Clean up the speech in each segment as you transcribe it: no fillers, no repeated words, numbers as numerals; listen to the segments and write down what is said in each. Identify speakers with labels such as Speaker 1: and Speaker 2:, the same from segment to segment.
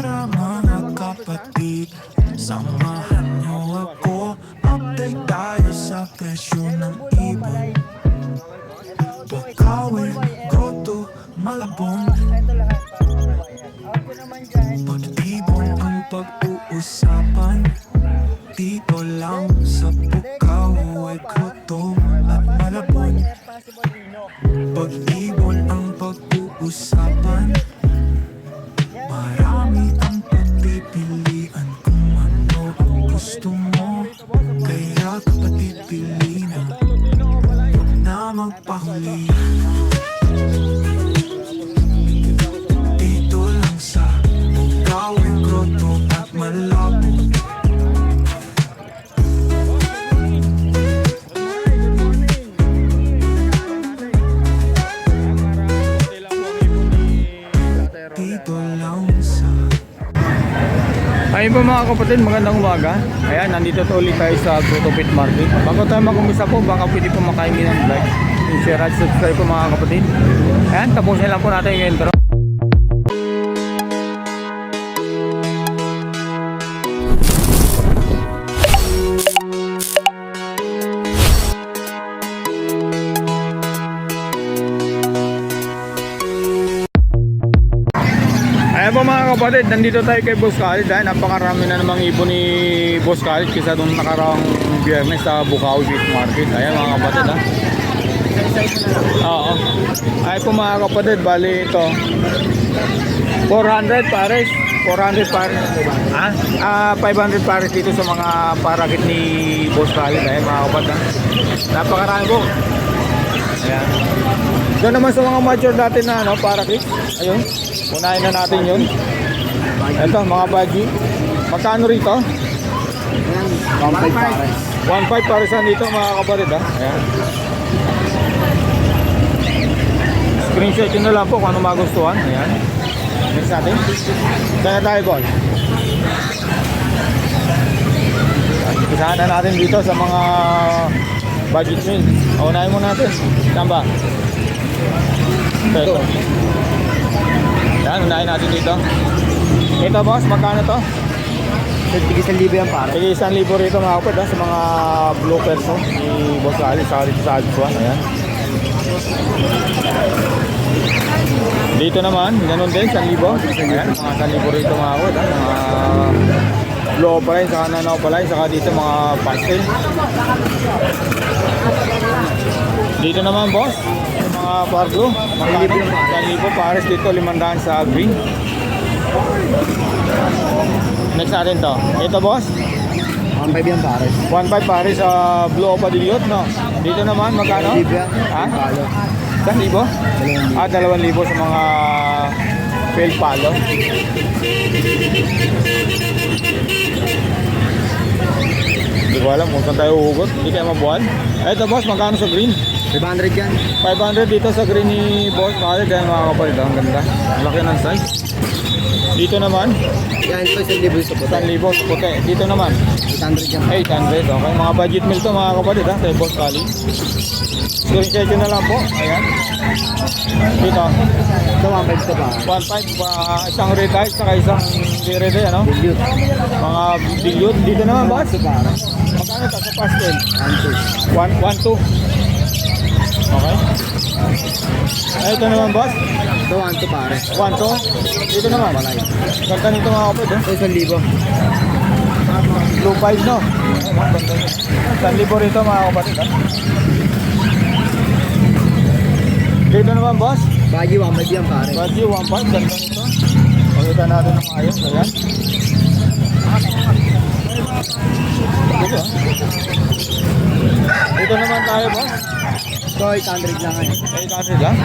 Speaker 1: Tara mga kapatid, samahan niyo ako. Update tayo sa presyo ng ibon. Bukawi, Grotto, Malabon. Pag-ibon ang pag-uusapan dito lang sa Bukawi, Grotto at Malabon. Pag-ibon ang pag-uusapan, marami ang pagpipilian kung ano ang gusto mo. Kaya kapatid, pili na, huwag na magpahuli. Dito lang sa Bukawi, Grotto at Malabon. Dito lang sa
Speaker 2: Ayun po mga kapatid, magandang umaga. Ayan, nandito to ulit tayo sa Grotto Pet Market. Bago tayo makumisa po, baka pwede po makahingi ng like, share at subscribe po mga kapatid. Ayan, tapusin lang po natin yung intro. Ayan po mga kapatid, nandito tayo kay Boss Khalid. Napakarami na namang ibon ni Boss Khalid kaysa doon nakarang biyernes sa Bukawi Pet Market. Ayan mga kapatid ha. Oo. Ayan po mga kapatid, bali ito 400 pares. 400 pares. 500 pares dito sa mga parakit ni Boss Khalid. Ayan mga kapatid ha. Napakarami po. Ayan. Doon naman sa mga mature dati na parakit. Ayun. Unahin na natin yun. Ito mga baji. Magkano rito? 1.5 pares. 1.5 paresan dito mga kapatid ha. Ayan. Screenshot yun na lang po kung ano magustuhan. Ayan. Next natin. Saan na tayo boss? Isahan na natin dito sa mga budget meal. Unahin mo natin. Saan ba? Ito. Yan, unahin natin dito. Ito boss, magkano to?
Speaker 3: Tigil 1,000 yan para.
Speaker 2: Tigil 1,000 rito mga kapatid sa mga blockers ni Boss Ali sa dito sa Alpha. Ayan. Dito naman, ganun din, 1,000. Ayan, mga 1,000 rito mga kapatid. Mga blow pa rin, saka nanaw pala, saka dito mga pastel. Dito naman boss, mga pargo, mga 1,000 pares dito, 500 sa green. Next natin to. Ito boss,
Speaker 3: 1.5 yan pares.
Speaker 2: 1.5 pares sa blue opa dilute, no? Dito naman magkano?
Speaker 3: 1,000 yan.
Speaker 2: Ha?
Speaker 3: Palo.
Speaker 2: 1,000? 2,000 sa mga pel palo. Hindi ko alam kung saan tayo uhugot. Hindi kayo mabuhan. Ito boss, magkano sa green?
Speaker 3: 500 yan.
Speaker 2: 500 dito sa green ni Boss Khalid. Kaya mga kapatid, ang ganda. Ang laki ng size. Dito naman,
Speaker 3: Yan ito 1,000 sa puti.
Speaker 2: 1,000 sa puti. Dito naman,
Speaker 3: 800 yan.
Speaker 2: 800. Okay, mga budget meal to mga kapatid ha, kay Boss Khalid. Screenshot nyo na lang po. Ayan. Dito,
Speaker 3: Ito 1.5 ito pa.
Speaker 2: 1.5, isang red eyes, saka isang red eye, ano?
Speaker 3: Dilute.
Speaker 2: Mga dilute. Dito naman boss,
Speaker 3: 1.2 para.
Speaker 2: magkano ito sa pastel?
Speaker 3: 1.2.
Speaker 2: 1.2. Okay. Ito naman boss,
Speaker 3: Ito 1.2 pare.
Speaker 2: 1.2. Dito naman.
Speaker 3: Walay.
Speaker 2: Ganda nito mga kapatid ha.
Speaker 3: Ito 1,000.
Speaker 2: Blue 5 no? 1,000 rito mga kapatid ha. Dito naman boss,
Speaker 3: Baji 1.5 yan pare.
Speaker 2: Baji 1.5, ganda nito. Pakita natin ng ayos, ayan. Dito ha. Dito naman tayo boss,
Speaker 3: Ito 800 lang yan.
Speaker 2: 800 lang.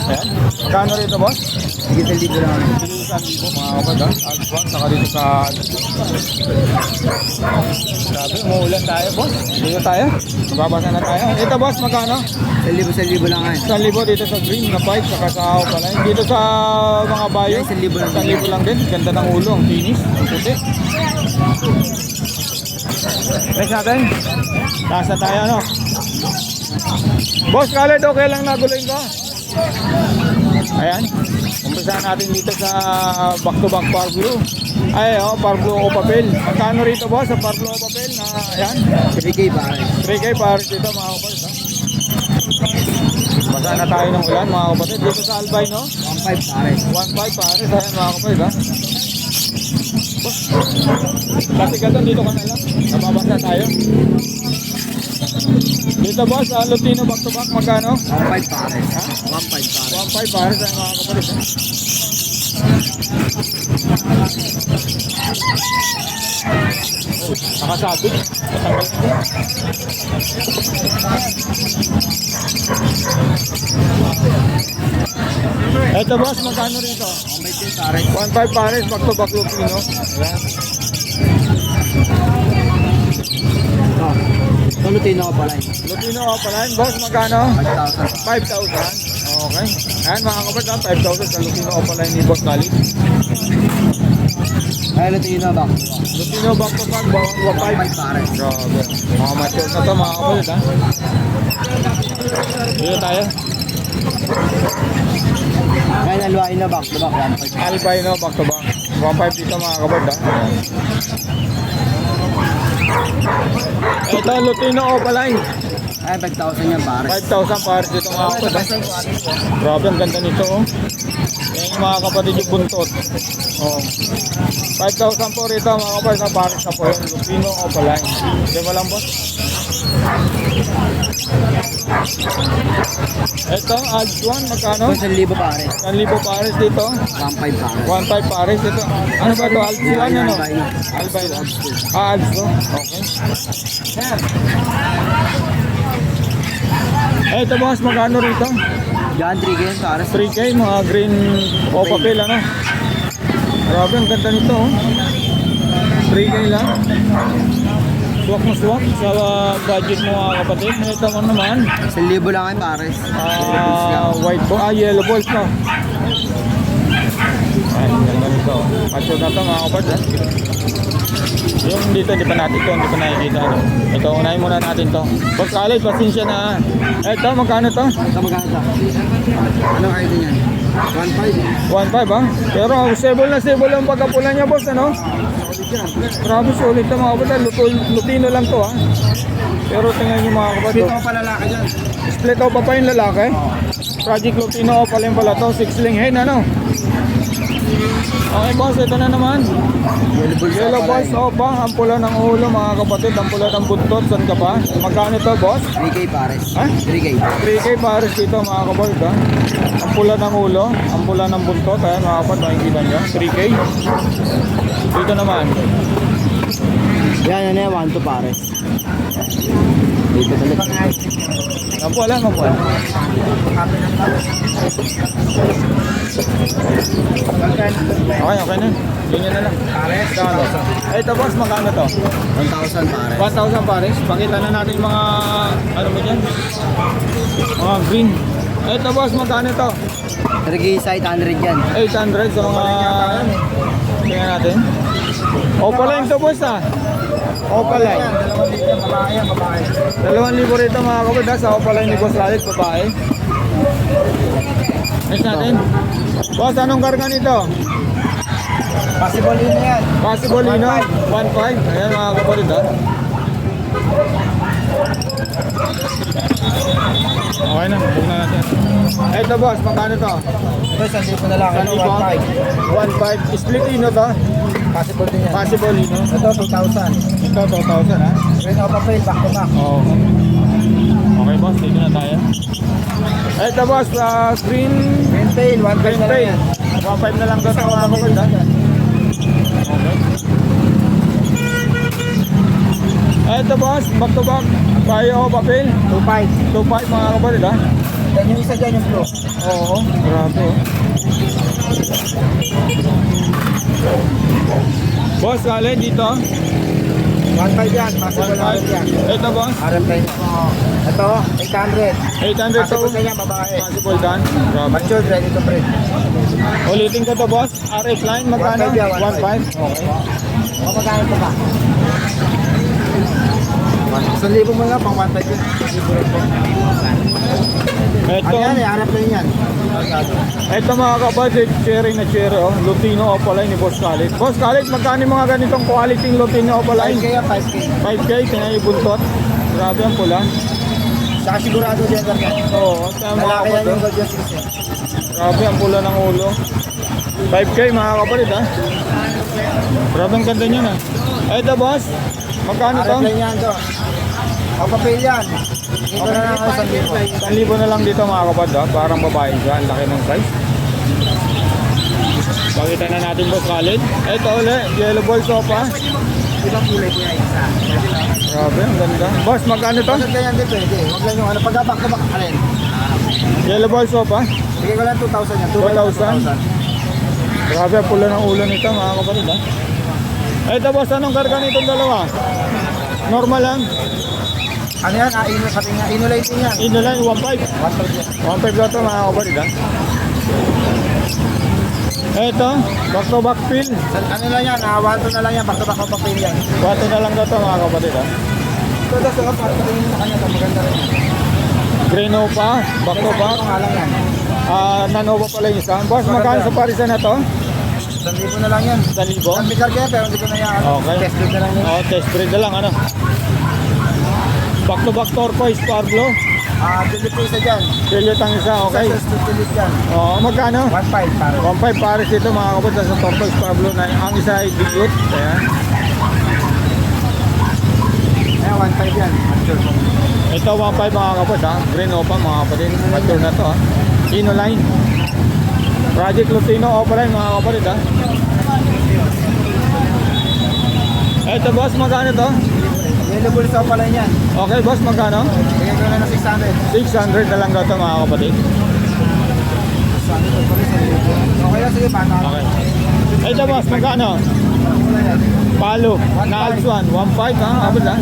Speaker 2: Ayan, magkano rito boss?
Speaker 3: Tigil 1,000 lang yan.
Speaker 2: Bilisan dito mga kapatid ha. Alpha, saka dito sa sabi, umuulan tayo boss. Dito tayo, mababasa na tayo. Ito boss, magkano?
Speaker 3: 1,000 lang yan.
Speaker 2: 1,000 dito sa green na pipe, saka sa ako pala. Dito sa mga bayo,
Speaker 3: Yan, 1,000 lang.
Speaker 2: 1,000 lang din. Ganda ng ulo, ang kinis, ang puti. Next natin, taas na tayo ano. Boss Khalid, okay lang nagulayin ko? Ayan. Umpisahan natin dito sa back-to-back par blue. Ay, par blue o papel. Magkano rito boss sa par blue o papel? Ayan.
Speaker 3: 3K pare.
Speaker 2: 3K pares dito mga kapatid. Basa na tayo ng ulan mga kapatid. Dito sa albino,
Speaker 3: 1.5 pare.
Speaker 2: 1.5 pares. Ayan mga kapatid ha. Boss, plastic ka doon. Dito ka na lang. Nababasa tayo. Dito boss, Lutino back to back. Magkano?
Speaker 3: 1.5 pare.
Speaker 2: Ha?
Speaker 3: 1.5 pare.
Speaker 2: 1.5 pares. Ayan mga kapatid ha. Oh, nakasabit. Patanggal nito. Ito boss, magkano rito?
Speaker 3: 1.5 pare.
Speaker 2: 1.5 pares, back to back Lupino. Ayan.
Speaker 3: Oh. Ito Lutino ko pala.
Speaker 2: Lupino Opaline, boss, magkano?
Speaker 3: 5,000.
Speaker 2: 5,000. Okay. Ayan mga kapatid, 5,000 sa Lupino Opaline ni Boss Khalid.
Speaker 3: Ay, Lutino ba?
Speaker 2: Lupino back to back,
Speaker 3: 1.5
Speaker 2: 1.5.
Speaker 3: pare.
Speaker 2: Grabe. Mga mature na to mga kapatid ha. Dito tayo.
Speaker 3: Ay, naluwain na back to back. 1.5.
Speaker 2: Albino back to back. 1.5 dito mga kapatid ha. Ito Lupino Opaline.
Speaker 3: Ay, 5,000 yan pare.
Speaker 2: 5,000 pares dito mga kapatid ha. Grabe, ang ganda nito oh. Yan yung mga kapatid yung buntot. Oh. 5,000 po rito mga kapatid na pares na po yung Lupino Opaline. Hindi mo lang boss? Ito, Alps 1, magkano?
Speaker 3: 1,000 pare.
Speaker 2: 1,000 pares dito.
Speaker 3: 1.5 pare.
Speaker 2: 1.5 pares dito. Ano ba ito? Alps 1 ano?
Speaker 3: Albino.
Speaker 2: Albino. Alps 2. Okay. Ito boss, magkano rito?
Speaker 3: Yan, 3K yan pare.
Speaker 2: 3K, mga green o papel ano. Grabe, ang ganda nito oh. 3K lang. Swak na swak sa budget mo mga kapatid. Ito mo naman,
Speaker 3: 1,000 lang yan pare.
Speaker 2: white ball, yellow balls pa. Ay, ang ganda nito. Mature na ito mga kapatid. Yung dito, hindi pa natin ito, hindi pa nakikita. Ano. Ito, unahin muna natin to. Boss Khalid, pasensya na. Ito, magkano to?
Speaker 3: Ito magkano ito? Anong ID niyan? 1.5.
Speaker 2: 1.5 ha? Pero stable na stable ang pagkapula niya boss ano? Grabe solid na mga kapatid. Lutino lang to ha. Pero tingnan niyo mga kapatid.
Speaker 3: Ito pa lalaki dyan.
Speaker 2: Split off pa yung lalaki. Project Lutino pala yung pala to. 6 ling hen ano? Okay boss, ito na naman. Yellow balls opa. Ang pula ng ulo mga kapatid. Ang pula ng buntot. Saan ka pa? Magkano to boss?
Speaker 3: 3K pare.
Speaker 2: Ha?
Speaker 3: 3K.
Speaker 2: 3K pares dito mga kapatid ha. Ang pula ng ulo, ang pula ng buntot, ayan mga kapatid, makikita nyo, 3K. Dito naman,
Speaker 3: Yan, yan yan. 1 to pare. Dito ulit.
Speaker 2: ang pula, ang pula. Okay, okay na. Ganyan na lang. Kano? Ito boss, magkano to?
Speaker 3: 1,000 pare.
Speaker 2: 1,000 pares. Pakita na natin yung mga, ano mo dyan? Mga green. Ito boss, magkano to?
Speaker 3: 3K sa 800 yan.
Speaker 2: 800 sa mga, tingnan natin. Opaline to boss ah. Opaline. 2,000 rito mga kapatid ha, sa Opaline ni Boss Khalid, babae. Next natin. Boss, anong karga nito?
Speaker 3: Possible yun yan.
Speaker 2: Possible Lino, 1.5. Ayan mga kapatid ha. Okay na, huwag na natin. Ito boss, magkano to?
Speaker 3: Ito, 1,000 na lang. Ano, 1.5.
Speaker 2: 1.5. Split Lino to?
Speaker 3: Possible din yan.
Speaker 2: Possible Lino.
Speaker 3: Ito, 2,000.
Speaker 2: Ito, 2,000 ha?
Speaker 3: Green o papel, back to back.
Speaker 2: Oo. Okay boss, dito na tayo. Ito boss, green
Speaker 3: Green tail, 1.5
Speaker 2: green
Speaker 3: na lang
Speaker 2: tail.
Speaker 3: yan.
Speaker 2: 1.5 na lang to sa mga kapatid ha? Okay. Ito boss, back to back. Bayo o papel.
Speaker 3: 2.5.
Speaker 2: 2.5 mga kapatid ha?
Speaker 3: Yan yung isa dyan yung blue.
Speaker 2: Oo, grabe oh. Boss, Khalid dito.
Speaker 3: 1.5 yan, possible na rin yan.
Speaker 2: Ito boss,
Speaker 3: RMP. Ito, 800.
Speaker 2: 800 to.
Speaker 3: Possible na yan, babae.
Speaker 2: Possible dan. Grabe.
Speaker 3: Matured, ready to print.
Speaker 2: Ulitin ko to boss. RF line, magkano?
Speaker 3: 1.5 yan,
Speaker 2: 1.5. Okay.
Speaker 3: O magkano ito ba? 1,000 mo nga, pang 1,500 yun.
Speaker 2: Ito,
Speaker 3: Ano yan eh, harap na yun yan.
Speaker 2: ito mga kabadget, cherry na cherry, oh. Lutino Opaline ni Boss Khalid. Boss Khalid, magkano yung mga ganitong quality ng Lutino
Speaker 3: 5K
Speaker 2: Opaline?
Speaker 3: yan, 5K.
Speaker 2: 5K, tingnan yung buntot. Grabe ang pula.
Speaker 3: Saka sigurado dyan yan.
Speaker 2: Oo, ito ang mga
Speaker 3: Malaki yan yung
Speaker 2: kabadget.
Speaker 3: gold yung 6 eh.
Speaker 2: Grabe ang pula ng ulo. 5K mga kapalit ha. Grabe ang ganda niyan ha. Ito boss, magkano to?
Speaker 3: Harap na yan to. Ang papel yan. Dito na lang ako sa 1,000.
Speaker 2: 1,000 na lang dito mga kapad ha. Parang babae siya, ang laki ng size. Pakita na natin boss Khalid. Ito ulit, yellow ball sofa.
Speaker 3: Ibang kulay ko yan isa.
Speaker 2: Grabe, ang ganda. Boss, magkano to?
Speaker 3: Pag ganyan din pwede. Huwag lang yung ano, pag-back to back alin.
Speaker 2: Yellow ball sofa.
Speaker 3: Bigay ko lang 2,000 yan.
Speaker 2: 2,000? Grabe ang pula ng ulo nito mga kapatid ha. Ito boss, anong karga nitong dalawa? Normal lang.
Speaker 3: Ano yan? Ino pati nga. Inulay din yan.
Speaker 2: Inoline 1.5.
Speaker 3: 1,500 yan.
Speaker 2: 1.5 lang ito mga kapatid ha. Ito, back to back fill.
Speaker 3: Ano lang yan? 1,2 na lang yan. Back to back ang papel yan.
Speaker 2: 4 na lang daw ito mga kapatid ha.
Speaker 3: Ito daw sa kapat. Tingin mo sa kanya. Maganda rin.
Speaker 2: Grenopa, back to back.
Speaker 3: Ito nga lang yan.
Speaker 2: Nanova pala yung isa. Boss, magkano sa parisan na to?
Speaker 3: 1,000 na lang yan.
Speaker 2: 1,000?
Speaker 3: May karga yan pero hindi ko na yan.
Speaker 2: Okay.
Speaker 3: Test drive na lang yan.
Speaker 2: Oo, test breed na lang ano. Back to back turquoise Pablo.
Speaker 3: Delete ko isa dyan.
Speaker 2: Pilit ang isa, okay.
Speaker 3: Test delete dyan.
Speaker 2: Oo, magkano?
Speaker 3: 1,500 para.
Speaker 2: 1.5 pares dito mga kapatid sa turquoise Pablo na ang isa ay dilute. Ayan.
Speaker 3: Ayan, 1,500 yan. Sure.
Speaker 2: Ito 1.5 mga kapatid ha. Grenopa mga kapatid. Mature na to ha. Inoline. Project Lutino Opaline mga kapatid ha. Ito boss, magkano to?
Speaker 3: Yellow bull sa pala yan.
Speaker 2: Okay boss, magkano?
Speaker 3: Bigay ko na ng 600.
Speaker 2: 600 na lang daw ito mga kapatid.
Speaker 3: Okay lang, sige, bata.
Speaker 2: Okay. Ito boss, magkano? Palo, na Alps 1, 1.5 ha, kapatid ha.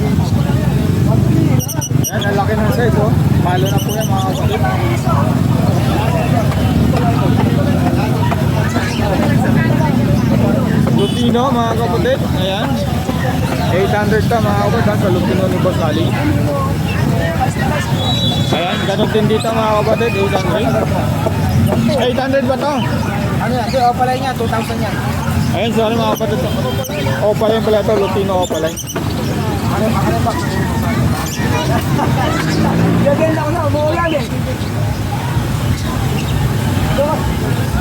Speaker 2: Yan, ang laki ng size oh. Palo na po yan mga kapatid. Lutino mga kapatid, ayan. 800 ta mga kapatid ha, sa Lutino ni Boss Khalid. Ayan, ganun din dito mga kapatid, 800. 800 ba to?
Speaker 3: Ano yan? Hindi, pala yan. 2,000 yan.
Speaker 2: Ayan, sorry mga kapatid. Opaline pala ito, Lutino Opaline.
Speaker 3: Ano ba? Gaganda ko na, umuulan eh.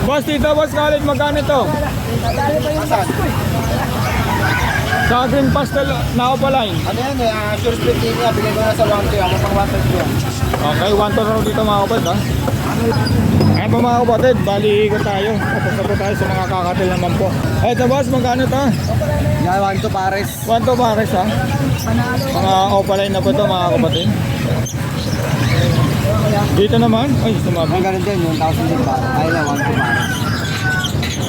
Speaker 2: Boss, dito Boss Khalid, magkano ito?
Speaker 3: Asan?
Speaker 2: Sa green pastel na Opaline.
Speaker 3: Ano yan eh, sure split din niya. Bigay ko na sa 1,200. Ako pang 1,500 yan.
Speaker 2: Okay, 1 to raw dito mga kapatid ha. Ayan po mga kapatid, bali ikot tayo. Tapos na po tayo sa mga kakatil naman po. Eto boss, magkano ito?
Speaker 3: Yan, 1,200 pares.
Speaker 2: 1 to pares ha. Mga Opaline na po ito mga kapatid. Dito naman, ay sumabi.
Speaker 3: Ang ganun din, 1,000 din pares. Ay lang, 1,200 pares.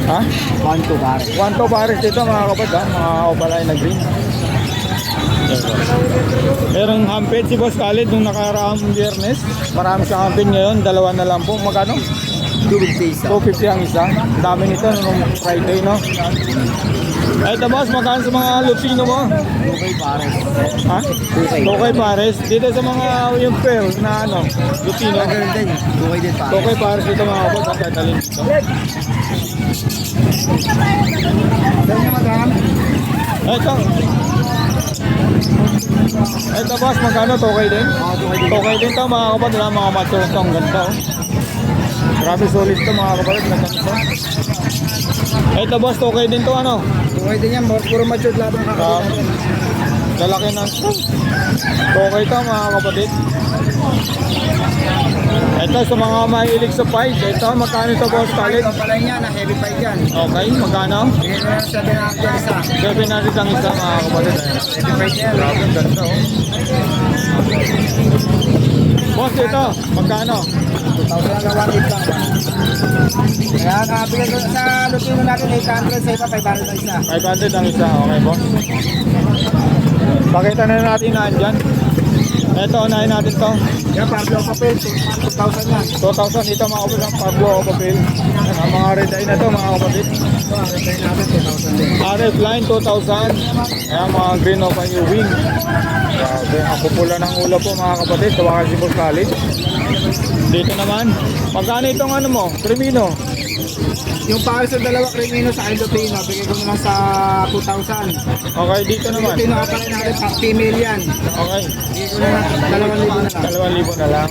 Speaker 2: Ha?
Speaker 3: 1,200 pares.
Speaker 2: 1 to pares dito mga kapatid ha. Mga Opaline na green. Merong hampid si Boss Khalid nung nakaraang biyernes. Marami siyang hampid ngayon, dalawa na lang po. Magkano?
Speaker 3: 250 isa.
Speaker 2: 250 ang isa. Ang dami nito nung Friday, no? Ito boss, magkano sa mga Lutino mo?
Speaker 3: 2K pares.
Speaker 2: Ha?
Speaker 3: 2K.
Speaker 2: Okay pares. Dito sa mga yung pearl na ano, Lutino.
Speaker 3: Ang ganun din, 2K din pares.
Speaker 2: Okay pares dito mga boss. Ang tatalin dito.
Speaker 3: Saan niya magkakam?
Speaker 2: Ito. Ito boss, magkano? Okay din? Okay din to mga kapatid. Mga mature to. Ang ganda oh. Grabe solid to mga kapatid. Ganda to. Ito boss, okay din to ano?
Speaker 3: 2K din yan, puro matured lahat ng kakabit.
Speaker 2: Lalaki ng okay to mga kapatid. Ito sa mga mahilig sa fight. Ito, magkano ito boss Khalid?
Speaker 3: Ito pala niya, na heavy fight yan.
Speaker 2: Okay, magkano?
Speaker 3: Bigay ko na ng 700 isa.
Speaker 2: 700 ang isa mga kapatid.
Speaker 3: Heavy fight yan.
Speaker 2: Grabe, ang ganda oh. Boss, ito, magkano?
Speaker 3: 2,000 lang, 1,800 lang. Kaya bigay ko sa Lutino natin 800 sa iba, 500 ang isa.
Speaker 2: 500 ang isa, okay boss. Pakita na natin na andyan. Ito, unahin natin to.
Speaker 3: Yan, Pablo Papel, 2,000 yan.
Speaker 2: 2,000 dito mga kapatid, ang Pablo Papel. Yan, ang mga red eye na to mga kapatid.
Speaker 3: Ito, retry natin, 2,000 din.
Speaker 2: RF line 2,000. Ayan, mga green of new wing. Grabe, ang pupula ng ulo po mga kapatid. Tawakan si Boss Khalid. Dito naman, magkano itong ano mo? Crimino.
Speaker 3: Yung para sa dalawa Crimino sa Lupino, bigay ko na lang sa 2,000.
Speaker 2: Okay, dito naman.
Speaker 3: Lupino ka rin natin, female yan.
Speaker 2: Okay,
Speaker 3: Bigay ko na lang, 2,000 na lang.
Speaker 2: 2,000 na lang.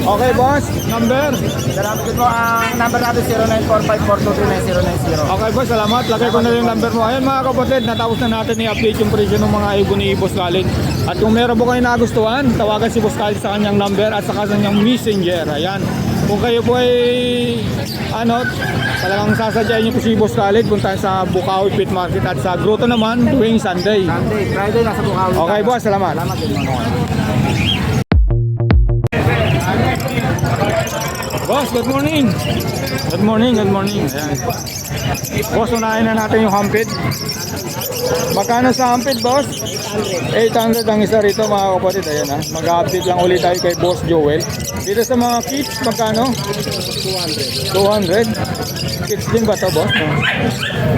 Speaker 2: Okay, boss, number.
Speaker 3: Salamat po. Ang number natin 0945-423-9090.
Speaker 2: Okay, boss, salamat. Lagay ko na yung number mo. Ayan mga kapatid, natapos na natin i-update yung presyo ng mga ibon ni Boss Khalid. At kung meron po kayo nagustuhan, tawagan si Boss Khalid sa kanyang number at sa kanyang messenger. Ayan. Kung kayo po ay talagang sasadyain niyo po si Boss Khalid, puntahan sa Bukawi Pit Market at sa Grotto naman tuwing Sunday.
Speaker 3: Sunday, Friday, nasa Bukawi.
Speaker 2: Okay, boss, salamat.
Speaker 3: Salamat din mga.
Speaker 2: Boss, good morning. Good morning, good morning. Ayan. Boss, unahin na natin yung hampid. Magkano sa hampid, boss? 800 ang isa rito mga kapatid. Ayan ha. Mag-update lang ulit tayo kay Boss Joel. Dito sa mga kids, magkano? 200. Kids din ba ito, boss?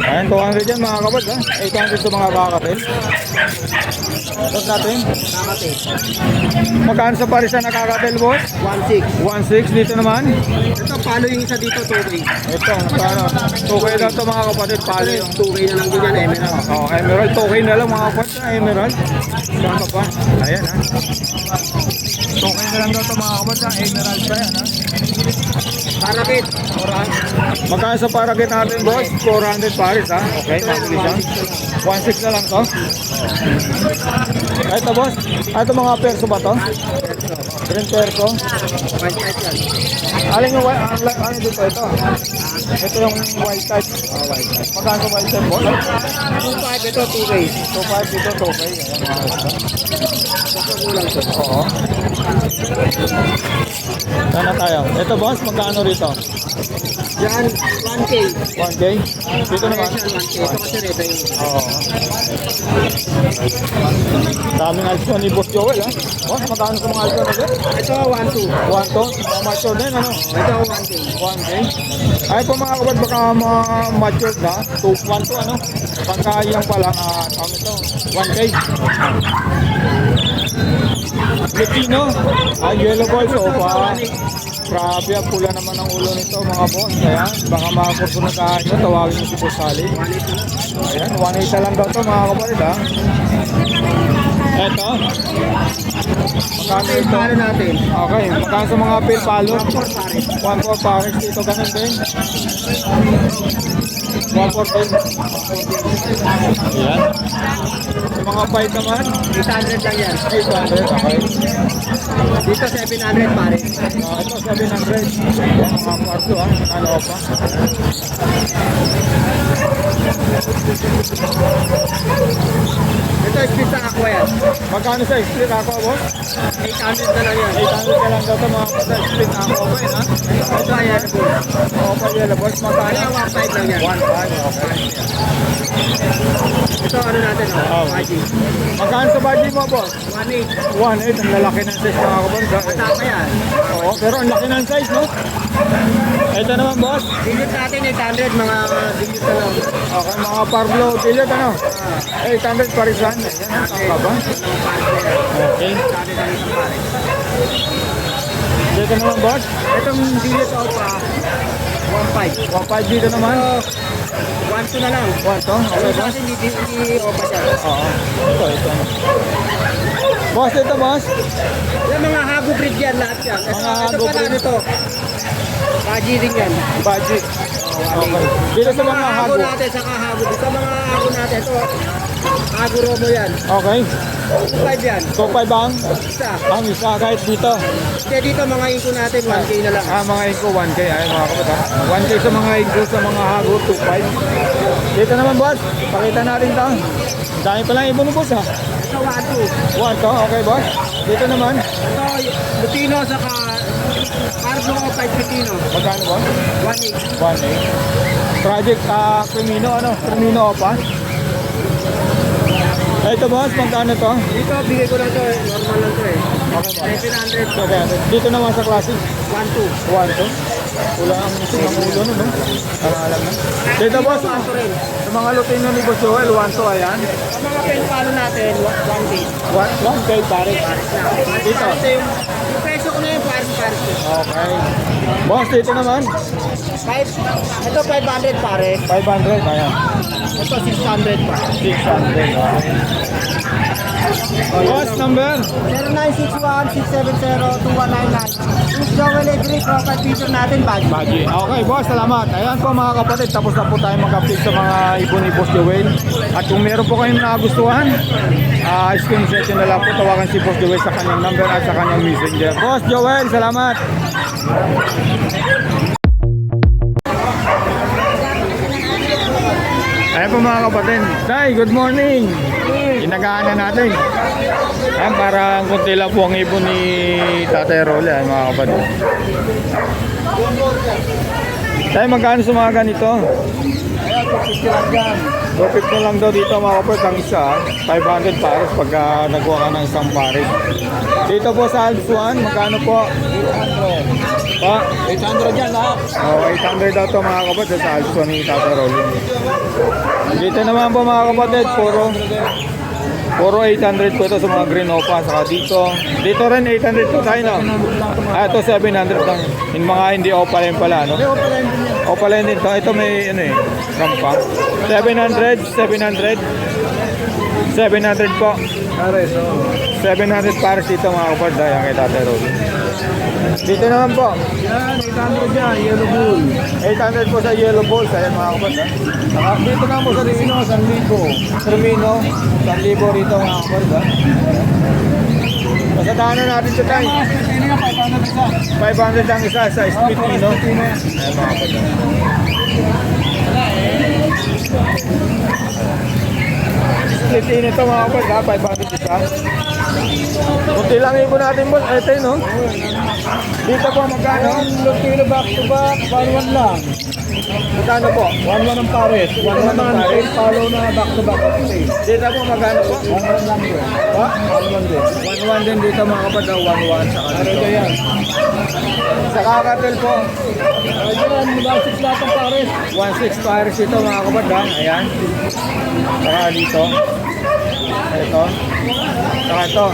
Speaker 2: Ayan, 200 yan mga kapatid ha. 800 sa mga kakatil. Boss natin.
Speaker 3: Nakate.
Speaker 2: Magkano sa paris na nakakatil, boss?
Speaker 3: 1,600.
Speaker 2: 1.6 dito naman.
Speaker 3: Ito, palo yung isa dito, 2K.
Speaker 2: Ito, magkano? 2K lang ito mga kapatid. Palo yung
Speaker 3: 2K na lang din yan, Emerald.
Speaker 2: oh, Emerald. 2K na lang mga kapatid. Emerald. Saan pa? Ayan ha. 2K na lang daw ito mga kapatid. Emerald pa yan ha.
Speaker 3: Parakit.
Speaker 2: Magkano sa parakit natin, boss? 400 paris ha. Okay, mabili siya. 1.6 na lang to. Ito, boss. Ito mga perso ba to? Green perso.
Speaker 3: 1,500 yan.
Speaker 2: Alin yung white? Ano dito? Ito. Ito yung white type. White type. Magkano sa white type, boss?
Speaker 3: 2,500, ito, 2K.
Speaker 2: 2.5 dito, 2K. Ayan mga kapatid.
Speaker 3: Ito, kulang to.
Speaker 2: Oo. Saan na tayo? Ito boss, magkano rito?
Speaker 3: Yan, 1K.
Speaker 2: 1K? Dito naman?
Speaker 3: 1K. Ito kasi rito yung...
Speaker 2: Oo. Daming alson ni Boss Joel ha? Boss, magkano sa mga alson natin?
Speaker 3: Ito, 1,200.
Speaker 2: 1 to? Mga mature din ano?
Speaker 3: Ito, 1K.
Speaker 2: 1K? Ay po mga kapad, baka mga matured na 1 to ano? Pagka yan pa lang, tawag ito 1K. Lutino, yellow balls, opa. Grabe, ang pula naman ang ulo nito mga boss. Ayan, baka makakursunod tayo. Tawagin mo si Boss Khalid.
Speaker 3: 1,800
Speaker 2: Ayan, 1.8 lang daw ito mga kapatid ha. Eto. Magkano
Speaker 3: na.
Speaker 2: ito?
Speaker 3: Palo natin.
Speaker 2: Okay, magkano sa mga pil palo?
Speaker 3: 1,400 pares.
Speaker 2: 1.4 pares dito, ganun din. 1.4 din. Ayan. Sa mga bite naman,
Speaker 3: 800 lang yan.
Speaker 2: 800, okay.
Speaker 3: Dito, 700 pares.
Speaker 2: Ito, 700. Ayan, mga parto ha. Ano pa?
Speaker 3: Ito, split sa aqua yan.
Speaker 2: Magkano sa split ako, boss?
Speaker 3: 800 na lang yan.
Speaker 2: 800 ka lang daw ito mga kapatid. Split ako ba yun ha?
Speaker 3: Ito, ayan.
Speaker 2: Opa, yellow boss. Magkano?
Speaker 3: Kaya 1,500 lang yan.
Speaker 2: 1.5, okay.
Speaker 3: Ito, ano natin,
Speaker 2: Oh.
Speaker 3: Magic.
Speaker 2: Magkano sa budget mo, boss?
Speaker 3: 1,800.
Speaker 2: 1.8, ang lalaki ng size mga kapatid.
Speaker 3: Tama yan.
Speaker 2: Oo, pero ang laki ng size, no? Ito naman, boss.
Speaker 3: Digit natin 800, mga digit na lang.
Speaker 2: Okay, mga Pablo Billiard, ano? 800 parisan. Ayan, tama ba? Okay.
Speaker 3: Sabi ka isang pare.
Speaker 2: Dito naman, boss.
Speaker 3: Itong digit sa pa, 1,500.
Speaker 2: 1.5 dito naman.
Speaker 3: 1,200 na lang.
Speaker 2: 1 to? Okay,
Speaker 3: Ano sa
Speaker 2: boss?
Speaker 3: atin, hindi opa siya.
Speaker 2: Oo. Ito. Boss, ito, boss.
Speaker 3: Yung mga hago breed yan, lahat yan. Ito,
Speaker 2: Mga
Speaker 3: ito
Speaker 2: hago
Speaker 3: pala
Speaker 2: breed.
Speaker 3: nito. Kaji din yan.
Speaker 2: Budget. Okay. Dito sa mga hago.
Speaker 3: natin, saka hago. Sa mga hago natin, ito, hago romo yan.
Speaker 2: Okay.
Speaker 3: 2,500 yan.
Speaker 2: So, 5 ang?
Speaker 3: Isa.
Speaker 2: Ang isa kahit dito.
Speaker 3: Hindi dito mga inko natin, 1K na lang.
Speaker 2: Mga inko, 1K. Ay, mga kapatid. 1K sa mga inko, sa mga hago, 2.5. Dito naman, boss. Pakita natin ito. Dami pa lang ibon mo, boss, ha?
Speaker 3: Ito, 1,200.
Speaker 2: 1 to. Okay, boss. Dito naman.
Speaker 3: Ito, Lutino, saka Carlo o 5 Lutino.
Speaker 2: Magkano, boss?
Speaker 3: 1,800.
Speaker 2: 1.8. Project Crimino, ano? Crimino pa. Ito, boss. Magkano to?
Speaker 3: Dito, bigay ko lang to, normal lang to eh.
Speaker 2: Okay ba?
Speaker 3: 700.
Speaker 2: Dito naman sa classic.
Speaker 3: 1-2.
Speaker 2: 1 to. Wala ang sinang ulo no? Para alam na. Dito boss, sa mga Lutino ni Boss Joel, 1 to ayan.
Speaker 3: Ang mga palo natin, 1K.
Speaker 2: 1K pare. Dito.
Speaker 3: Yung presyo ko na yung pares.
Speaker 2: Okay. Boss, dito naman.
Speaker 3: Ito 500 pare.
Speaker 2: 500, ayan.
Speaker 3: Ito 600 pa.
Speaker 2: 600. Boss, number?
Speaker 3: 0961-670-2199. Please Joel Edric, profile picture natin, badge.
Speaker 2: Baji. Okay, boss, salamat. Ayan po mga kapatid, tapos na po tayo mag-update sa mga ibon ni Boss Joel. At kung meron po kayong nagustuhan, screenshot nyo na lang po, tawagan si Boss Joel sa kanyang number at sa kanyang messenger. Boss Joel, salamat. Ayan po mga kapatid. Tay, good morning. Inagaan na natin. Ayan, parang kunti lang po ang ibon ni Tatay Rolly. Ayan mga kapatid. Tay, magkano sa mga ganito?
Speaker 3: Ayan, 250 lang dyan.
Speaker 2: 250 lang daw dito mga kapatid. Ang isa, 500 pares pagka nagkuha ka ng isang pares. Dito po sa Alps 1, magkano po?
Speaker 3: 800.
Speaker 2: Pa?
Speaker 3: 800 dyan lahat.
Speaker 2: Oh, 800 daw to mga kapatid sa Alps 1 ni Tatay Rolly. Dito naman po mga kapatid, puro 800 po ito sa mga green opa. Saka dito rin 800 po tayo no? Ito 700 lang. Yung mga hindi opa rin pala no? Opa rin din to. Ito may ano eh, rampa. 700 po.
Speaker 3: Pares,
Speaker 2: 700 pares dito mga kapatid. Ayan kay Tatay Rolly. Dito naman po.
Speaker 3: Yan, 800 dyan, yellow bull.
Speaker 2: 800 po sa yellow balls. Ayan mga kapatid. Saka dito naman po sa Rino, 1,000. Termino, 1,000 rito mga kapatid. Pasadahanan natin sa tayo.
Speaker 3: Sino nga, 500 isa.
Speaker 2: 500 lang isa sa split Nino. Ayan mga kapatid. Split Nino ito mga kapatid ha, 500 isa. Kunti lang ibon natin boss. Ito yun no. Dito po magkano?
Speaker 3: Lutino back to back, 1-1 lang.
Speaker 2: Magkano po?
Speaker 3: 1-1 ang pares. 1-1
Speaker 2: ang
Speaker 3: naman,
Speaker 2: pares.
Speaker 3: 8 palo na back to back. Okay.
Speaker 2: Dito po magkano po?
Speaker 3: 1-1 lang yun.
Speaker 2: Ha?
Speaker 3: 1-1 din.
Speaker 2: 1-1 din dito mga kapatid. 1-1 sa
Speaker 3: Ano
Speaker 2: kanito.
Speaker 3: yan?
Speaker 2: Sa kakatil po.
Speaker 3: Ayan, mag-6 lahat ang pares.
Speaker 2: 1.6 pares ito mga kapatid. Ayan. Saka dito. Ito. Saka ito.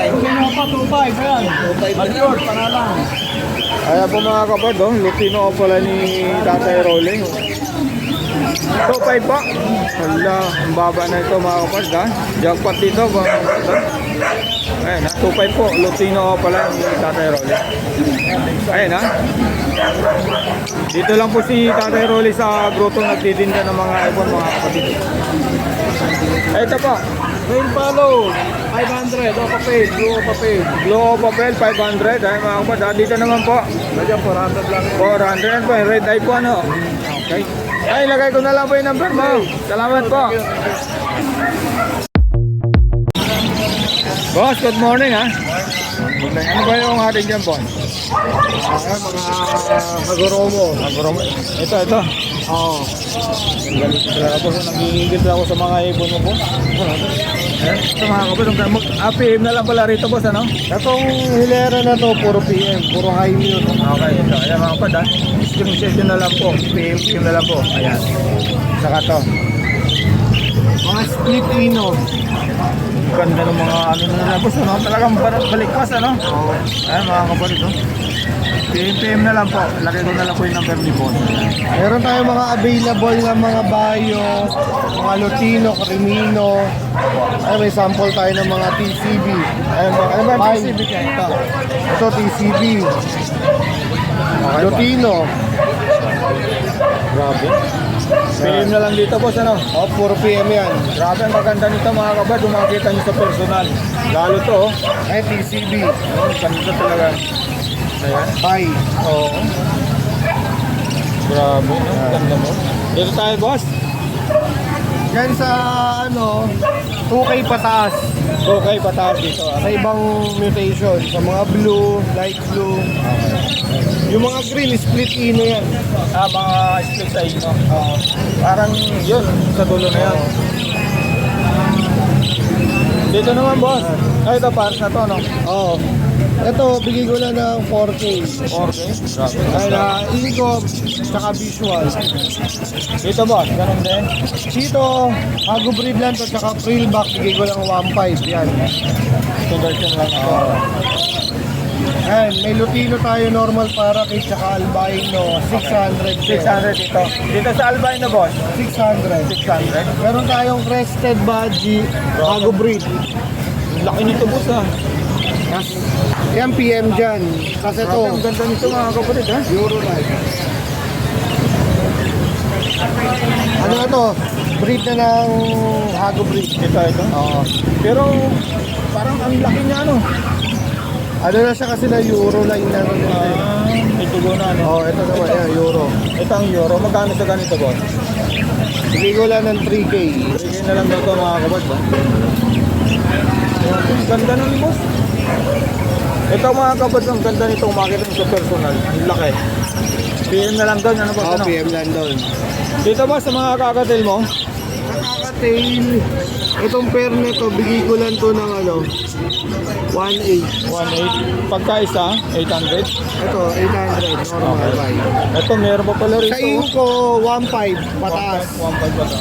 Speaker 3: Lutino pa, 2-5. Ayan. Matured, panalang.
Speaker 2: Ayan po mga kapatid. Lutino o pala ni Tatay Rolling. 2.5 po. Hala, ang baba na ito mga kapatid ha. Jackpot dito mga kapatid. Ayan ha, 2.5 po. Lutino o pala ni Tatay Rolling. Ayan ha. Dito lang po si Tatay Rolly sa grotto nagtitinda ng mga ibon mga kapatid. Ito po.
Speaker 3: Rain palo, 500. Opa page, blue opa page.
Speaker 2: Glow papel 500 ay mga kapatid. Dito naman po.
Speaker 3: Medyo 400 lang.
Speaker 2: 400 yan po. Red eye po ano. Okay. Ay, lagay ko na lang po yung number mo. Salamat po. Boss, good morning ha. Good morning. Ano ba yung ating dyan po?
Speaker 3: Ayan, mga Hagoromo.
Speaker 2: Ito.
Speaker 3: Oo.
Speaker 2: Galit talaga po. Nangingigil ako sa mga ibon mo po. Ito mga kapatid. PM na lang pala rito boss ano?
Speaker 3: Itong hilera na to, puro PM, puro high mute.
Speaker 2: Okay, ito. Ayan mga kapatid ha. Screenshot na lang po. PM na lang po. Ayan. Saka to.
Speaker 3: Mga split ino.
Speaker 2: Ganda ng mga ano na nila boss. Ano? Talagang balikwas ano?
Speaker 3: Oo.
Speaker 2: Ayan mga kapatid. Oh. PM na lang po. Lagay ko na lang po yung number ni boss.
Speaker 3: Meron tayong mga available na mga bayo, mga Lutino, Crimino. Ay, may sample tayo ng mga TCB. Ay,
Speaker 2: Ano ba yung
Speaker 3: Fine.
Speaker 2: PCB niya? Ito.
Speaker 3: Ito TCB.
Speaker 2: Okay,
Speaker 3: Lutino.
Speaker 2: Grabe. PM na lang dito boss ano?
Speaker 3: Oh, puro PM yan.
Speaker 2: Grabe ang maganda nito mga kabad. Kung makikita nyo sa personal. Lalo to oh.
Speaker 3: Ay, TCB.
Speaker 2: Ganda talaga. Ayan.
Speaker 3: High.
Speaker 2: Oo. Grabe no? Ganda mo. Dito tayo boss.
Speaker 3: Yan sa ano, 2K pataas.
Speaker 2: Okay, pataas dito.
Speaker 3: Sa ibang mutation. Sa mga blue, light blue. Yung mga green, split ino yan.
Speaker 2: Mga split size no? Parang yun. Sa dulo na yan. Dito naman, boss. Ay, ito, pares na to, no?
Speaker 3: Oo. Ito, bigay ko lang ng 4K.
Speaker 2: Okay. Grabe.
Speaker 3: Dahil ikot, tsaka visual.
Speaker 2: Dito, boss. Ganun din.
Speaker 3: Dito, Hago breed lang to, tsaka frill back, bigay ko lang 1.5. Yan.
Speaker 2: Conversion lang ito.
Speaker 3: Ayan, may Lutino tayo normal para kay tsaka albino, 600.
Speaker 2: 600 dito. Dito sa albino, boss.
Speaker 3: 600.
Speaker 2: 600.
Speaker 3: Meron tayong crested budgie, Hago breed.
Speaker 2: Laki nito, boss, ha?
Speaker 3: Yan PM dyan. Kasi
Speaker 2: Grabe, ang
Speaker 3: ito,
Speaker 2: ganda nito, mga kapatid, ha?
Speaker 3: Eurolife. Ano na to? Breed na ng Hago breed.
Speaker 2: Ito.
Speaker 3: Oo.
Speaker 2: Pero, parang ang laki niya, ano?
Speaker 3: Ano na siya kasi na Euroline na rin.
Speaker 2: Ito go na, ano?
Speaker 3: Oo, ito naman, yan, Euro.
Speaker 2: Ito ang euro. Magkano sa ganito, boss?
Speaker 3: Bigay ko lang ng 3K.
Speaker 2: Bigay na lang daw ito, mga kapatid, ba? Ang ganda nun, boss. Ito, mga kapatid, ang ganda nito. Makita nyo sa personal. Ang laki. PM na lang doon, ano ba?
Speaker 3: Oo,
Speaker 2: Ano?
Speaker 3: PM lang doon.
Speaker 2: Dito ba sa mga kakatil mo?
Speaker 3: Nakaka-tail. Itong pair nito, bigay ko lang to ng ano, 1.8.
Speaker 2: 1.8. Pagka isa, 800.
Speaker 3: Ito, 800. Normal buy.
Speaker 2: Ito, meron pa pala rito.
Speaker 3: Sa iyo ko, 1.5. Pataas.
Speaker 2: 1.5 pataas.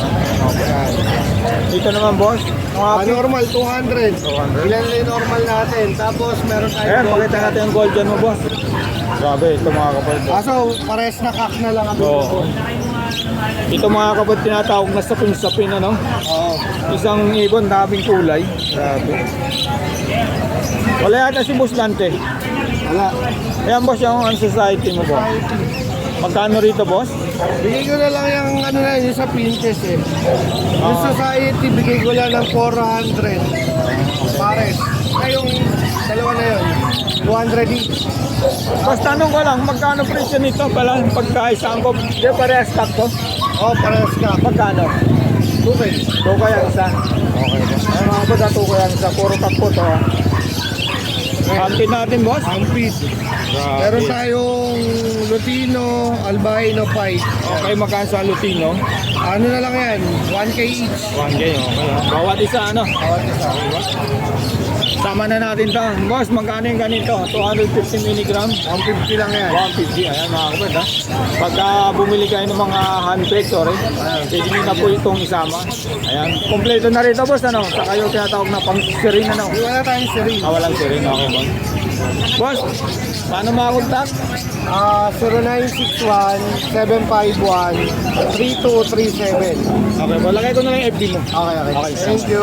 Speaker 2: Okay. Dito naman, boss. Mga
Speaker 3: Normal, 200.
Speaker 2: 200.
Speaker 3: Ilan lang yung normal natin. Tapos meron tayo
Speaker 2: Ayan,
Speaker 3: gold.
Speaker 2: pakita natin ang gold dyan mo, boss. Grabe, ito mga kapatid.
Speaker 3: Kaso, pares na kak na lang ang
Speaker 2: Oo. Ito mga kapatid, tinatawag na sapin-sapin, ano?
Speaker 3: Oo.
Speaker 2: Isang ibon, daming kulay. Grabe. Wala yata si Boss Dante.
Speaker 3: Wala.
Speaker 2: Ayan, boss, yung society mo, boss. Magkano rito, boss?
Speaker 3: Bigay ko na lang yung ano na yun, yung sa Pinterest eh. Yung society, bigay ko lang ng 400. Pares. Ay, yung dalawa na yun. 200 each.
Speaker 2: Boss, tanong ko lang, magkano presyo nito pala pagkaisang ko? Di parehas stock ko?
Speaker 3: Oh, pares ka.
Speaker 2: Magkano?
Speaker 3: 2K.
Speaker 2: Tukoy ang isa. Okay. Ay, mga boss, tukoy ang isa. Puro takpo to, ha? Ampin natin, boss.
Speaker 3: Ampid. Meron tayong Lutino, Albino, Fight.
Speaker 2: Okay, magkano sa Lutino?
Speaker 3: Ano na lang yan? 1K each.
Speaker 2: 1K, okay. Bawat isa, ano?
Speaker 3: Bawat isa.
Speaker 2: Sama na natin to. Boss, magkano yung ganito? 250 mg?
Speaker 3: 150 lang yan.
Speaker 2: 150. Ayan, mga kapatid, ha? Pagka bumili kayo ng mga handbags, sorry, pwede nyo na po itong isama. Ayan. Kompleto na rito, boss, ano? Sa kayo tinatawag na pang-sirin, ano?
Speaker 3: Wala tayong siring.
Speaker 2: Walang sirin, okay, boss. Boss, paano makakontak?
Speaker 3: 0961-751-3237.
Speaker 2: Okay, lagay ko na lang yung FB mo.
Speaker 3: Okay.
Speaker 2: Okay,
Speaker 3: Thank you.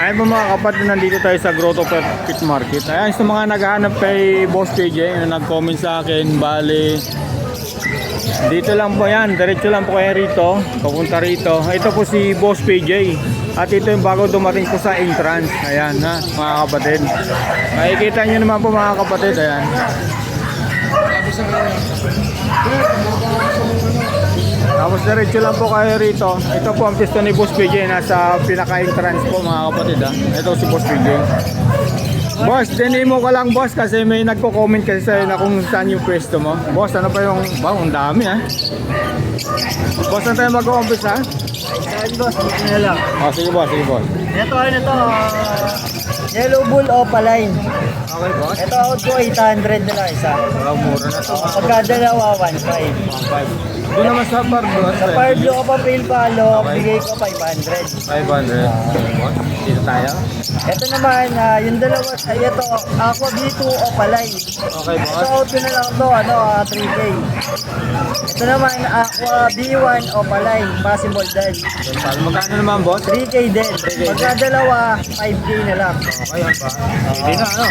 Speaker 2: Ayun po mga kapatid, nandito tayo sa Grotto Pit Market. Ayan, sa mga naghahanap kay Boss PJ na nag-comment sa akin, bali dito lang po yan, diretso lang po kayo rito, papunta rito. Ito po si Boss PJ at ito yung bago dumating po sa entrance. Ayan ha, mga kapatid. Makikita nyo naman po mga kapatid, ayan. Tapos diretso lang po kayo rito. Ito po ang pwesto ni Boss PJ, nasa pinaka-entrance po mga kapatid, ha. Ito si Boss PJ. Boss, dinimo ko lang, boss, kasi may nagko-comment kasi sa'yo na kung saan yung pwesto mo. Boss, ano pa yung... Wow, ang dami, ha. Boss, saan tayo mag-umpisa?
Speaker 3: Ayun boss, dito na lang.
Speaker 2: Oh, sige boss, sige boss.
Speaker 3: Ito, Yellow Bull Opaline.
Speaker 2: Okay, boss.
Speaker 3: Ito out ko 800 na lang isa.
Speaker 2: Wow, mura na to.
Speaker 3: Pagka dalawa, 1.5.
Speaker 2: Doon naman sa Parblo.
Speaker 3: Sa Parblo ko pa Pale Palo,
Speaker 2: Okay.
Speaker 3: bigay ko 500.
Speaker 2: 500. Boss, dito tayo.
Speaker 3: Ito naman, yung dalawa, ito, Aqua B2 Opaline.
Speaker 2: Okay,
Speaker 3: Ito
Speaker 2: boss.
Speaker 3: out ko na lang to, 3K. Ito naman, Aqua B1 Opaline, possible dead.
Speaker 2: Magkano naman, boss?
Speaker 3: 3K din. Pagka dalawa, 5K na lang.
Speaker 2: Okay, yan ba? Hindi na, ano?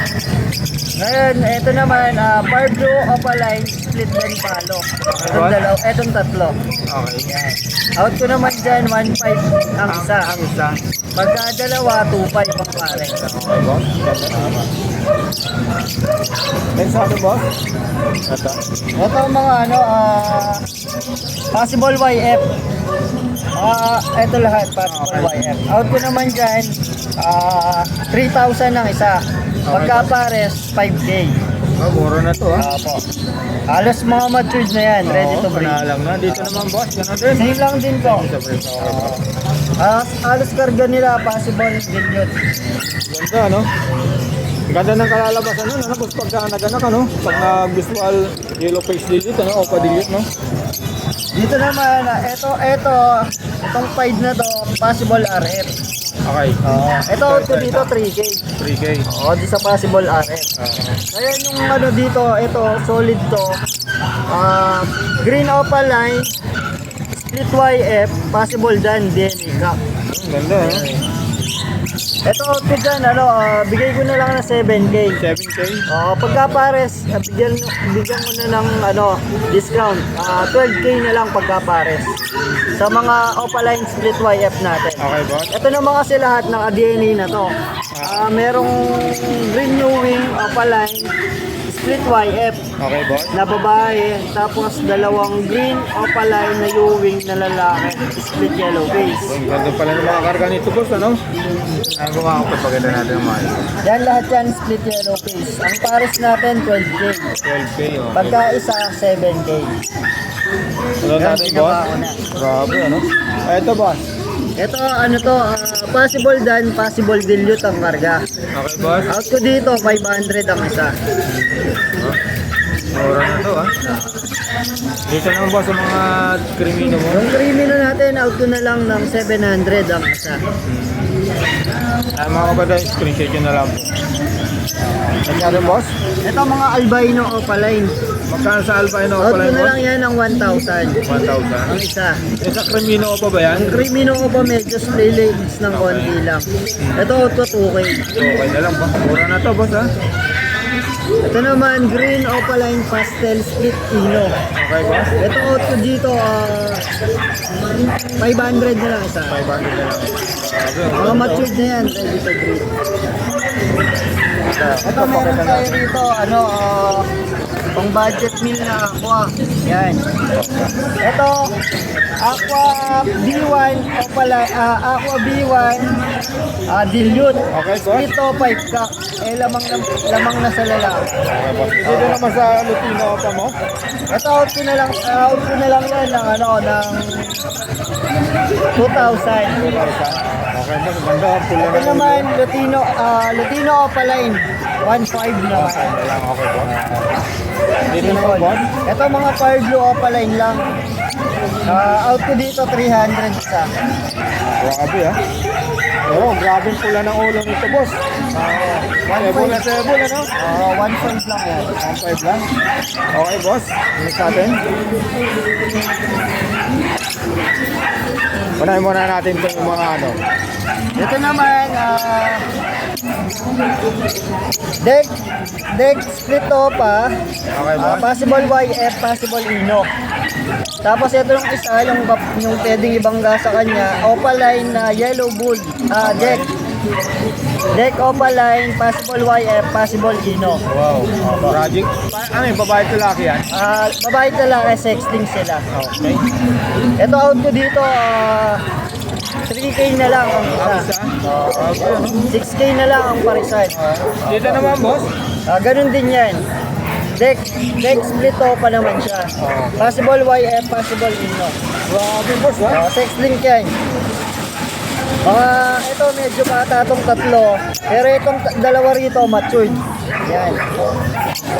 Speaker 3: Ngayon, ito naman, Parblo Opaline, split din palo. Itong dalawa, itong tatlo.
Speaker 2: Okay.
Speaker 3: Yan. Out ko naman dyan, 1.5 ang isa.
Speaker 2: Ang isa.
Speaker 3: Pagka dalawa, 2.5 ang pare.
Speaker 2: Okay, boss. Next sa akin, boss. Ito.
Speaker 3: Ito ang mga possible YF. Ito lahat, possible YF. Out ko naman dyan, 3,000 ang isa. Pagka pares, 5K.
Speaker 2: Mura na to ha.
Speaker 4: Opo. Halos mga matured na yan, ready to breed.
Speaker 2: Panalang na. Dito naman boss, ganun din.
Speaker 4: Same lang din po.
Speaker 2: Sa presyo.
Speaker 4: Halos karga nila, possible din yun.
Speaker 2: Ganda, no? Ang ganda ng kalalabasan nun, ano? Boss, pagka naganak, ano? Pag na-visual yellow face delete, ano? O pa-delete, no?
Speaker 4: Dito naman, itong 5 na to, possible RF.
Speaker 2: Okay.
Speaker 4: Ito out ko dito, 3K.
Speaker 2: 3K.
Speaker 4: Oo, di sa possible RF. Ngayon yung ano dito, ito, solid to. Green opaline, split YF, possible dan, DNA cup.
Speaker 2: Ganda, no?
Speaker 4: Ito out ko dyan, bigay ko na lang ng 7K.
Speaker 2: 7K.
Speaker 4: Pagka pares, bigyan mo na ng discount. 12K na lang pagka pares. Sa mga opaline split YF natin.
Speaker 2: Okay, boss.
Speaker 4: Ito naman kasi lahat ng DNA na to. Merong green new wing opaline split YF
Speaker 2: Okay, boss.
Speaker 4: na babae, tapos dalawang green opaline na U-wing na lalaki split yellow face.
Speaker 2: Ang ganda pala ng mga karga nito, boss, ano? Ang kumakapag paganda natin ng mga ito.
Speaker 4: Yan lahat yan split yellow face. Ang pares natin 12K.
Speaker 2: 12K, oh.
Speaker 4: Pagka isa 7K.
Speaker 2: Ano natin, boss? Grabe, ano? Ito, boss.
Speaker 4: Ito possible dan, possible dilute ang karga.
Speaker 2: Okay, boss.
Speaker 4: Out ko dito 500 ang isa.
Speaker 2: Mura na to, ha? Dito naman, boss, sa mga krimino mo.
Speaker 4: Yung krimino natin, out ko na lang ng 700 ang isa.
Speaker 2: Mga kapatid, screenshot nyo na lang po. Nangyari, boss?
Speaker 4: Ito mga albino opaline.
Speaker 2: Magkano sa albino
Speaker 4: Out
Speaker 2: pala
Speaker 4: ko
Speaker 2: yun,
Speaker 4: na
Speaker 2: boss?
Speaker 4: lang yan ng 1,000.
Speaker 2: 1,000.
Speaker 4: Ang isa.
Speaker 2: Sa krimino pa ba yan?
Speaker 4: Ang krimino ko pa medyo spray legs ng konti lang. Ito out ko 2K.
Speaker 2: Okay na lang, boss. Mura na to, boss, ha?
Speaker 4: Ito naman green opaline pastel split ino.
Speaker 2: Okay, boss.
Speaker 4: Ito out ko dito 500 na lang isa.
Speaker 2: 500 na lang. Grabe,
Speaker 4: Mga matured na yan, ready to breed. Ito meron tayo dito, pang budget meal na aqua. Yan. Ito, aqua B1 o pala, aqua B1 dilute.
Speaker 2: Okay, boss.
Speaker 4: Ito 5 ka. Lamang na sa lalaki.
Speaker 2: Okay, boss. Dito naman sa Lutino pa mo?
Speaker 4: Ito out ko na lang yan ng ng 2,000.
Speaker 2: Okay, boss. Ganda. Pula
Speaker 4: Ito
Speaker 2: na
Speaker 4: naman Lutino Opaline 1.5 naman.
Speaker 2: lang. Okay, boss. Dito naman, boss.
Speaker 4: Ito mga Fire Blue Opaline lang. Out ko dito 300 isa.
Speaker 2: Grabe, ha? Pero, grabe yung pula ng ulo nito, boss. Sebo na sebo, ano?
Speaker 4: 1.5 lang yan.
Speaker 2: 1.5 lang. Okay, boss. Next natin. Unahin muna natin ito yung mga ano.
Speaker 4: Ito naman deck split opa.
Speaker 2: Okay, boss.
Speaker 4: Possible YF, possible Ino. Tapos ito yung isa, yung pwedeng ibangga sa kanya, Opaline na yellow bull, deck. Deck Opaline, possible YF, possible Ino.
Speaker 2: Wow. Project. Ano yung babae at lalaki yan?
Speaker 4: Babae talaga, sexting sila.
Speaker 2: Okay.
Speaker 4: Ito out ko dito, 3K na lang ang isa.
Speaker 2: Okay, ano?
Speaker 4: 6K na lang ang parisan.
Speaker 2: Dito naman, boss.
Speaker 4: Ganun din yan. Deck split pa naman siya. Possible YF, possible Ino.
Speaker 2: Grabe, boss, ha?
Speaker 4: Sex link yan. Ito medyo bata itong tatlo. Pero itong dalawa rito matured. Yan.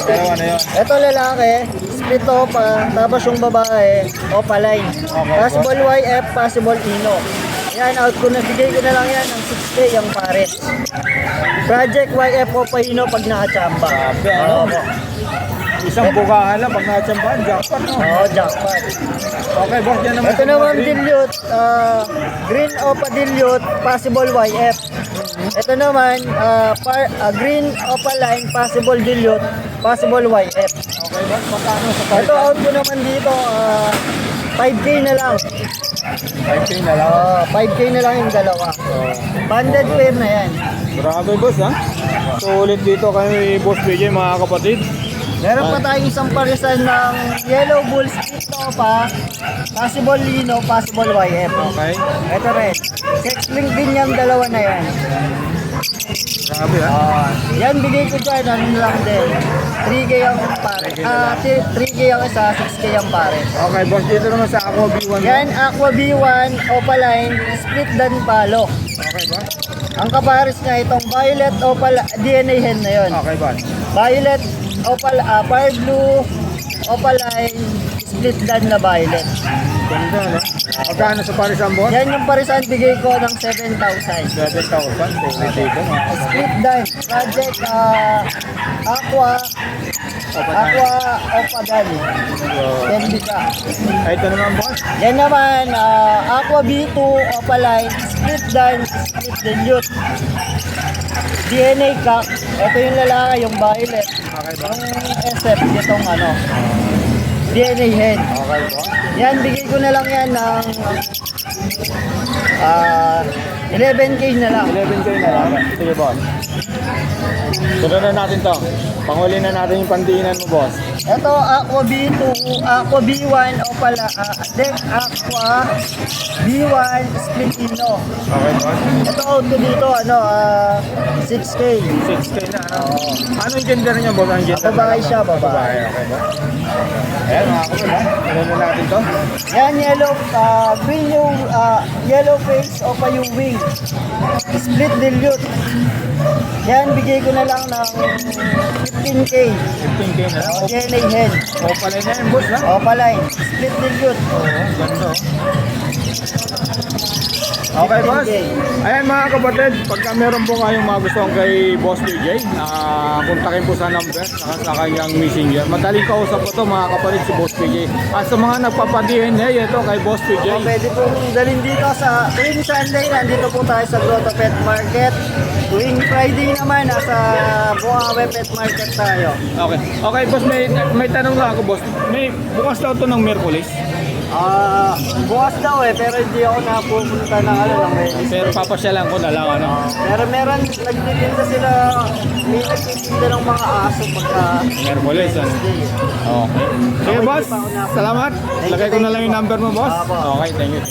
Speaker 2: Dalawa na yun.
Speaker 4: Ito lalaki, split pa. Tapos yung babae, opaline. Possible YF, possible Ino. Yan, out ko na. Bigay ko na lang yan ng 6K yung pares. Project YF Opa Ino pag nakachamba.
Speaker 2: Grabe, isang bukahan lang pag natsambahan, jackpot, no?
Speaker 4: Oo, jackpot.
Speaker 2: Okay, boss, yan naman.
Speaker 4: Ito naman dilute, green Opa dilute, possible YF. Ito naman, green Opa line, possible dilute, possible YF.
Speaker 2: Okay, boss, magkano sa
Speaker 4: Ito out ko naman dito, 5K na lang.
Speaker 2: 5K na lang.
Speaker 4: 5K na lang yung dalawa. Banded pair na yan.
Speaker 2: Grabe, boss, ha? So, ulit dito kami, Boss BJ, mga kapatid.
Speaker 4: Meron pa tayong isang parisan ng yellow bull split pa, possible Lino, possible YF.
Speaker 2: Okay.
Speaker 4: Ito rin. Sex link din yung dalawa na yan.
Speaker 2: Grabe ha.
Speaker 4: Yan, bigay ko dyan, ano lang din. 3K ang pare. 3K ang isa, 6K ang pare.
Speaker 2: Okay boss, dito naman sa Aqua B1.
Speaker 4: Yan, Aqua B1, Opaline, split dan palo.
Speaker 2: Okay boss.
Speaker 4: Ang kapares niya, itong violet opal, DNA hen na yun.
Speaker 2: Okay boss.
Speaker 4: Violet, opal, fire blue, opaline, split dan na violet.
Speaker 2: Ganda no? Magkano sa parisan boss?
Speaker 4: Yan yung parisan, bigay ko ng 7,000.
Speaker 2: 7,000. Quality dito no?
Speaker 4: Split dan, project, aqua, opadan, Tenbika.
Speaker 2: Ito naman boss.
Speaker 4: Yan naman, Aqua B2, Opaline, Split Dan, Split Dilute. DNA Cock, ito yung lalaki, yung violet.
Speaker 2: Okay boss.
Speaker 4: Yung SF, itong ano, DNA Hen.
Speaker 2: Okay boss.
Speaker 4: Yan, bigay ko na lang yan ng 11K na lang.
Speaker 2: 11K na lang. Sige boss. Sunod na natin to. Panghuli na natin yung pandiinan mo boss.
Speaker 4: Ito, Aqua B2, Aqua B1, Opala, Deck Aqua B1, Split Ino.
Speaker 2: Okay boss.
Speaker 4: Ito auto dito, 6K.
Speaker 2: 6K na ano? Ano yung gender niya boss? Ang gender?
Speaker 4: Babae siya, babae.
Speaker 2: Babae. Okay boss. Ayan mga kapal ha. Sunod na natin to.
Speaker 4: Yan, green yung yellow face o pa yung wing. Split dilute. Yan, bigay ko na lang ng 15K.
Speaker 2: 15K na lang.
Speaker 4: DNA hen.
Speaker 2: O pala na yan boss ha.
Speaker 4: O palay. Split dilute.
Speaker 2: Oo, ganda oh. Okay boss.
Speaker 4: 15K.
Speaker 2: Ayan mga kapatid, pagka meron po kayong mga gustong kay Boss PJ, kontakin po sa number saka sa kanyang messenger. Madaling kausap po to mga kapatid si Boss PJ. At sa mga nagpapa-DNA, ito kay Boss PJ.
Speaker 4: O, pwede pong dalhin dito sa tuwing Sunday, nandito po tayo sa Grotto Pet Market. Tuwing Friday naman, nasa Bukawe Pet Market tayo.
Speaker 2: Okay. Okay boss, may tanong lang ako boss. May bukas daw to ng Miyerkules.
Speaker 4: Bukas daw pero hindi ako napupunta ng ng Wednesday.
Speaker 2: Pero papasyalan ko na lang ano.
Speaker 4: Pero meron, nagtitinda sila, may nagtitinda ng mga aso pagka
Speaker 2: Miyerkules ano. Okay. Sige boss, salamat. Lagay ko na lang yung number mo boss. Okay, thank you.